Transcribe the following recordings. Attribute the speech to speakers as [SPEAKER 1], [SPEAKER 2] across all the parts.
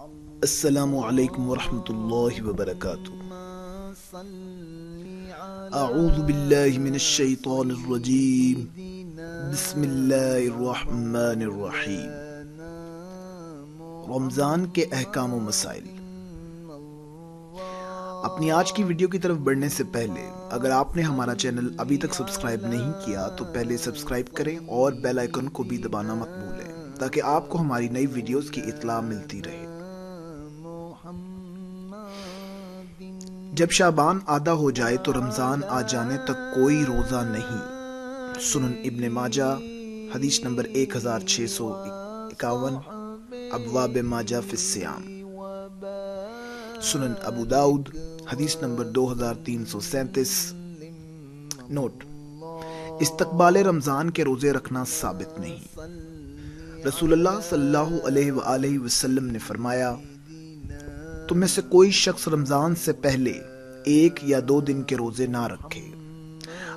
[SPEAKER 1] السلام علیکم ورحمۃ اللہ وبرکاتہ۔ اعوذ باللہ من الشیطان الرجیم، بسم اللہ الرحمن الرحیم۔ رمضان کے احکام و مسائل۔ اپنی آج کی ویڈیو کی طرف بڑھنے سے پہلے اگر آپ نے ہمارا چینل ابھی تک سبسکرائب نہیں کیا تو پہلے سبسکرائب کریں اور بیل آئیکن کو بھی دبانا مت بھولیں تاکہ آپ کو ہماری نئی ویڈیوز کی اطلاع ملتی رہے۔ جب شعبان آدھا ہو جائے تو رمضان آ جانے تک کوئی روزہ نہیں۔ سنن ابن ماجہ حدیث نمبر 1651، ابواب ماجہ فی الصیام۔ سنن ابو داؤد حدیث نمبر 2337۔ نوٹ: استقبال رمضان کے روزے رکھنا ثابت نہیں۔ رسول اللہ صلی اللہ علیہ وآلہ وسلم نے فرمایا، تم میں سے کوئی شخص رمضان سے پہلے 1 یا 2 دن کے روزے نہ رکھے۔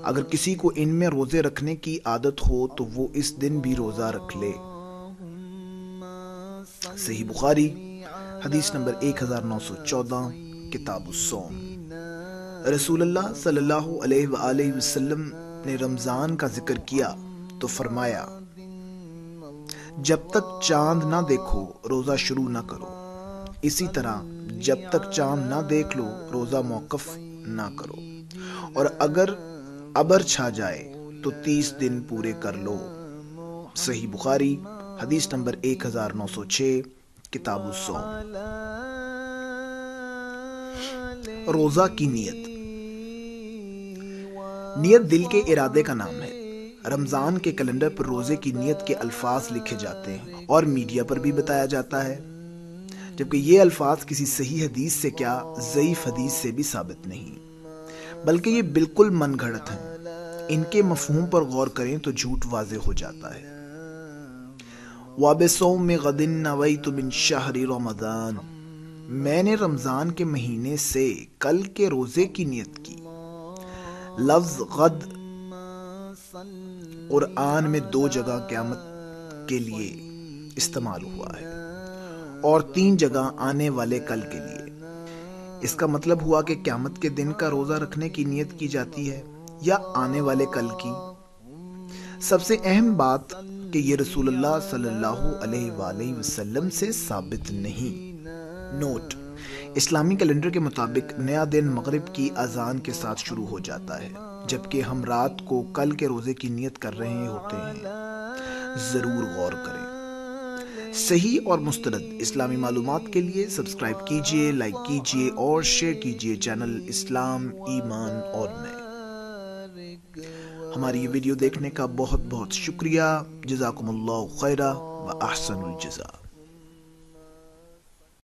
[SPEAKER 1] اگر کسی کو ان میں روزے رکھنے کی عادت ہو تو وہ اس دن بھی روزہ رکھ لے۔ صحیح بخاری حدیث نمبر 1914، کتاب الصوم۔ رسول اللہ صلی اللہ علیہ وآلہ وسلم نے رمضان کا ذکر کیا تو فرمایا، جب تک چاند نہ دیکھو روزہ شروع نہ کرو، اسی طرح جب تک چاند نہ دیکھ لو روزہ موقف نہ کرو، اور اگر ابر چھا جائے تو 30 دن پورے کر لو۔ صحیح بخاری حدیث نمبر 1906، کتاب الصوم۔ روزہ کی نیت۔ نیت دل کے ارادے کا نام ہے۔ رمضان کے کیلنڈر پر روزے کی نیت کے الفاظ لکھے جاتے ہیں اور میڈیا پر بھی بتایا جاتا ہے، جبکہ یہ الفاظ کسی صحیح حدیث سے کیا ضعیف حدیث سے بھی ثابت نہیں، بلکہ یہ بالکل من گھڑت ہیں۔ ان کے مفہوم پر غور کریں تو جھوٹ واضح ہو جاتا ہے۔ وَبِصَوْمِ غَدٍ نَوَيْتُ مِنْ شَهْرِ رَمَضَانَ، میں نے رمضان کے مہینے سے کل کے روزے کی نیت کی۔ لفظ غد قرآن میں 2 جگہ قیامت کے لیے استعمال ہوا ہے اور 3 جگہ آنے والے کل کے لیے۔ اس کا مطلب ہوا کہ قیامت کے دن کا روزہ رکھنے کی نیت کی جاتی ہے یا آنے والے کل کی۔ سب سے اہم بات کہ یہ رسول اللہ صلی اللہ علیہ وآلہ وسلم سے ثابت نہیں۔ نوٹ: اسلامی کیلنڈر کے مطابق نیا دن مغرب کی اذان کے ساتھ شروع ہو جاتا ہے، جبکہ ہم رات کو کل کے روزے کی نیت کر رہے ہوتے ہیں۔ ضرور غور کریں۔ صحیح اور مستند اسلامی معلومات کے لیے سبسکرائب کیجیے، لائک کیجیے اور شیئر کیجیے چینل اسلام، ایمان اور میں۔ ہماری یہ ویڈیو دیکھنے کا بہت بہت شکریہ۔ جزاکم اللہ خیرا و احسن الجزا۔